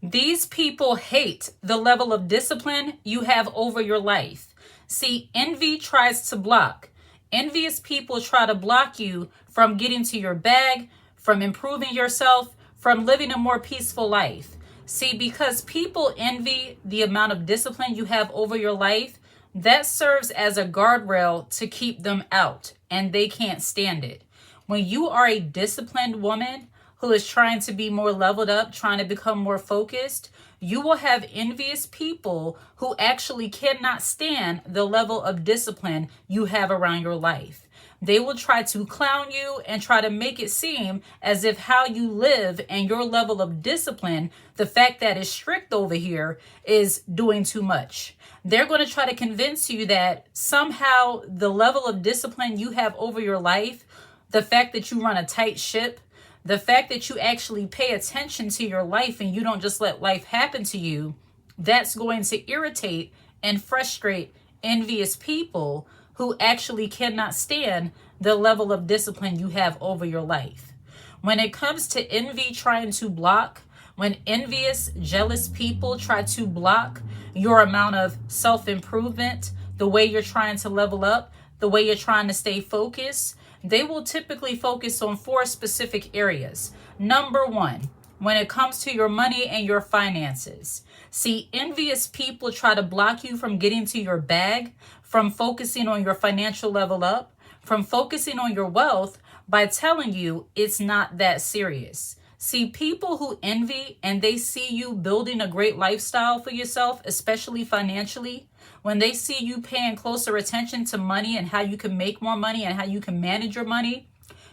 These people hate the level of discipline you have over your life. See, envy tries to block. Envious people try to block you from getting to your bag, from improving yourself, from living a more peaceful life. See, because people envy the amount of discipline you have over your life, that serves as a guardrail to keep them out, and they can't stand it. When you are a disciplined woman who is trying to be more leveled up, trying to become more focused, you will have envious people who actually cannot stand the level of discipline you have around your life. They will try to clown you and try to make it seem as if how you live and your level of discipline, the fact that it's strict over here, is doing too much. They're going to try to convince you that somehow the level of discipline you have over your life, the fact that you run a tight ship, the fact that you actually pay attention to your life and you don't just let life happen to you, that's going to irritate and frustrate envious people who actually cannot stand the level of discipline you have over your life. When it comes to envy trying to block, when envious, jealous people try to block your amount of self-improvement, the way you're trying to level up, the way you're trying to stay focused, they will typically focus on 4 specific areas. Number 1, when it comes to your money and your finances. See, envious people try to block you from getting to your bag, from focusing on your financial level up, from focusing on your wealth by telling you it's not that serious. See, people who envy and they see you building a great lifestyle for yourself, especially financially, when they see you paying closer attention to money and how you can make more money and how you can manage your money,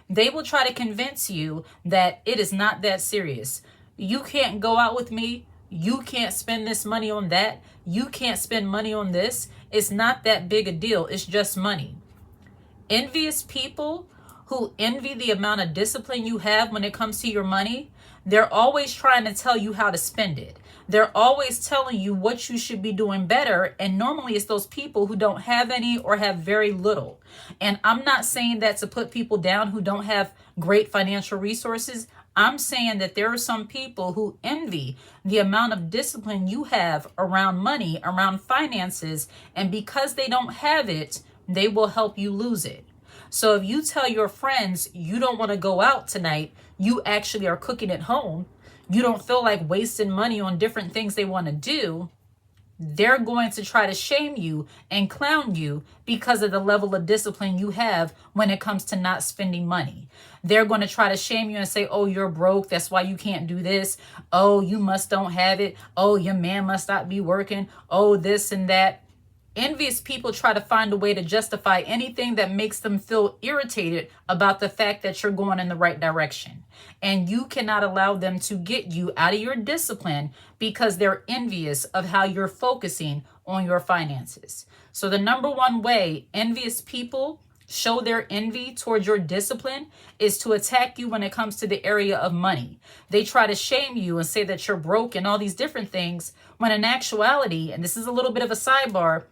they will try to convince you that it is not that serious. You can't go out with me. You can't spend this money on that. You can't spend money on this. It's not that big a deal. It's just money. Envious people who envy the amount of discipline you have when it comes to your money, they're always trying to tell you how to spend it. They're always telling you what you should be doing better. And normally it's those people who don't have any or have very little. And I'm not saying that to put people down who don't have great financial resources. I'm saying that there are some people who envy the amount of discipline you have around money, around finances. And because they don't have it, they will help you lose it. So if you tell your friends you don't want to go out tonight, you actually are cooking at home, you don't feel like wasting money on different things they want to do, they're going to try to shame you and clown you because of the level of discipline you have when it comes to not spending money. They're going to try to shame you and say, oh, you're broke. That's why you can't do this. Oh, you must don't have it. Oh, your man must not be working. Oh, this and that. Envious people try to find a way to justify anything that makes them feel irritated about the fact that you're going in the right direction. And you cannot allow them to get you out of your discipline because they're envious of how you're focusing on your finances. So the number one way envious people show their envy towards your discipline is to attack you when it comes to the area of money. They try to shame you and say that you're broke and all these different things, when in actuality, and this is a little bit of a sidebar,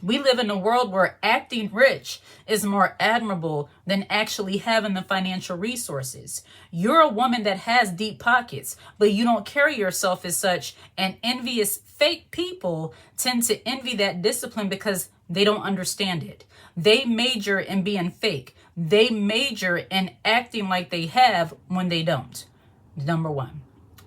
we live in a world where acting rich is more admirable than actually having the financial resources. You're a woman that has deep pockets, but you don't carry yourself as such. And envious fake people tend to envy that discipline because they don't understand it. They major in being fake. They major in acting like they have when they don't. Number 1.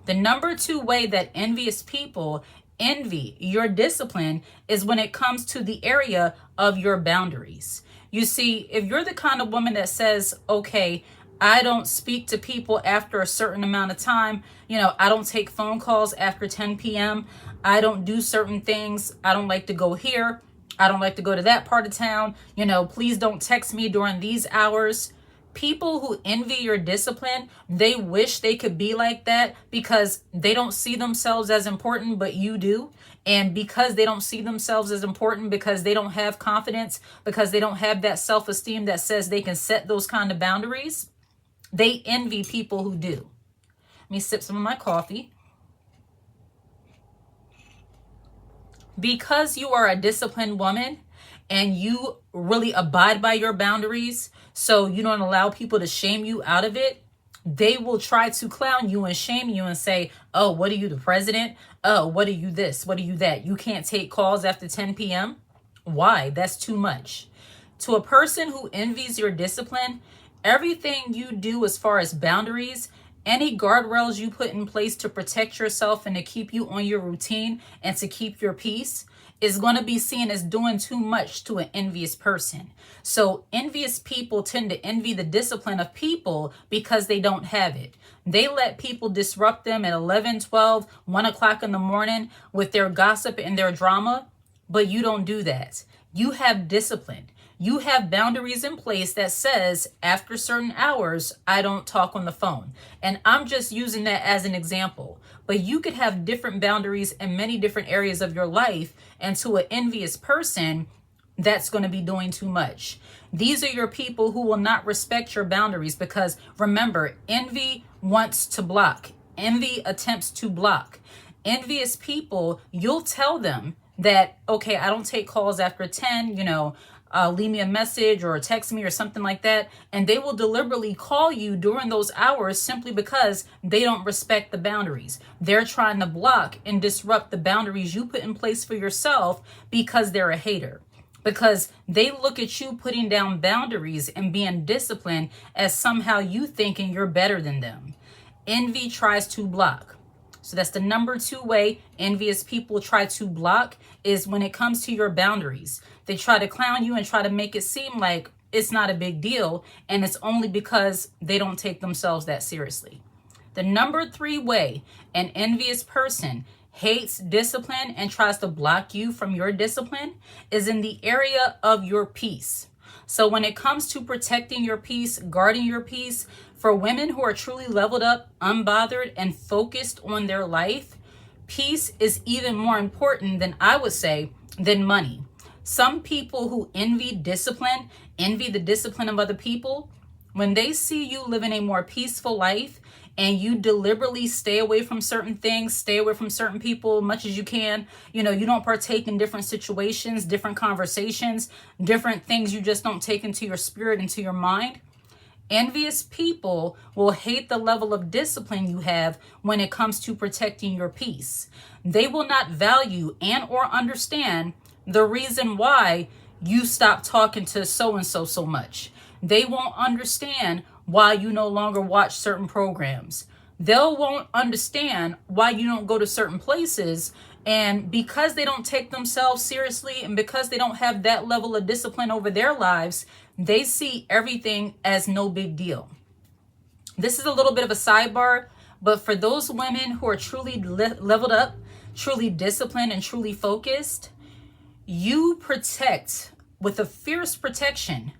The number 2 way that envious people envy your discipline is when it comes to the area of your boundaries. You see, if you're the kind of woman that says, okay, I don't speak to people after a certain amount of time, I don't take phone calls after 10 p.m., I don't do certain things, I don't like to go here, I don't like to go to that part of town, please don't text me during these hours. People who envy your discipline, they wish they could be like that because they don't see themselves as important, but you do. And because they don't see themselves as important, because they don't have confidence, because they don't have that self-esteem that says they can set those kind of boundaries, they envy people who do. Let me sip some of my coffee. Because you are a disciplined woman and you really abide by your boundaries, so you don't allow people to shame you out of it, They will try to clown you and shame you and say, oh, what are you, the president? Oh, what are you this? What are you that? You can't take calls after 10 p.m.? Why? That's too much. To a person who envies your discipline, everything you do as far as boundaries, any guardrails you put in place to protect yourself and to keep you on your routine and to keep your peace is going to be seen as doing too much to an envious person. So envious people tend to envy the discipline of people because they don't have it. They let people disrupt them at 11, 12, 1 o'clock in the morning with their gossip and their drama, but you don't do that. You have discipline. You have boundaries in place that says after certain hours, I don't talk on the phone. And I'm just using that as an example. But you could have different boundaries in many different areas of your life. And to an envious person, that's going to be doing too much. These are your people who will not respect your boundaries because remember, envy wants to block. Envy attempts to block. Envious people, you'll tell them that, okay, I don't take calls after 10, leave me a message or text me or something like that. And they will deliberately call you during those hours simply because they don't respect the boundaries. They're trying to block and disrupt the boundaries you put in place for yourself because they're a hater. Because they look at you putting down boundaries and being disciplined as somehow you thinking you're better than them. Envy tries to block. So that's the number 2 way envious people try to block is when it comes to your boundaries. They try to clown you and try to make it seem like it's not a big deal. And it's only because they don't take themselves that seriously. The number 3 way an envious person hates discipline and tries to block you from your discipline is in the area of your peace. So when it comes to protecting your peace, guarding your peace, for women who are truly leveled up, unbothered, and focused on their life, peace is even more important than I would say than money. Some people who envy discipline, envy the discipline of other people, when they see you living a more peaceful life and you deliberately stay away from certain things, stay away from certain people as much as you can, you don't partake in different situations, different conversations, different things you just don't take into your spirit, into your mind. Envious people will hate the level of discipline you have when it comes to protecting your peace. They will not value and or understand the reason why you stop talking to so-and-so so much. They won't understand why you no longer watch certain programs. They won't understand why you don't go to certain places. And because they don't take themselves seriously and because they don't have that level of discipline over their lives, they see everything as no big deal. This is a little bit of a sidebar, but for those women who are truly leveled up, truly disciplined, and truly focused, you protect with a fierce protection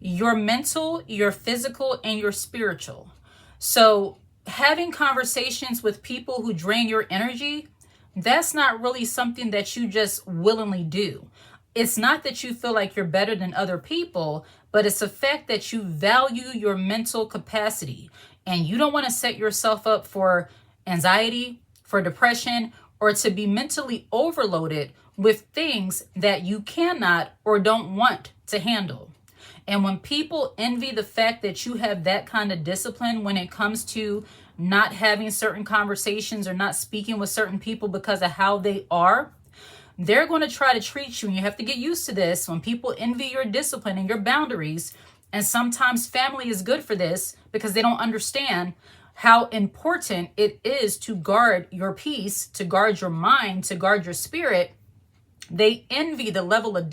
your mental, your physical, and your spiritual. So having conversations with people who drain your energy, that's not really something that you just willingly do. It's not that you feel like you're better than other people, but it's the fact that you value your mental capacity and you don't want to set yourself up for anxiety, for depression, or to be mentally overloaded with things that you cannot or don't want to handle. And when people envy the fact that you have that kind of discipline when it comes to not having certain conversations or not speaking with certain people because of how they are, they're going to try to treat you. And you have to get used to this. When people envy your discipline and your boundaries, and sometimes family is good for this because they don't understand how important it is to guard your peace, to guard your mind, to guard your spirit. They envy the level of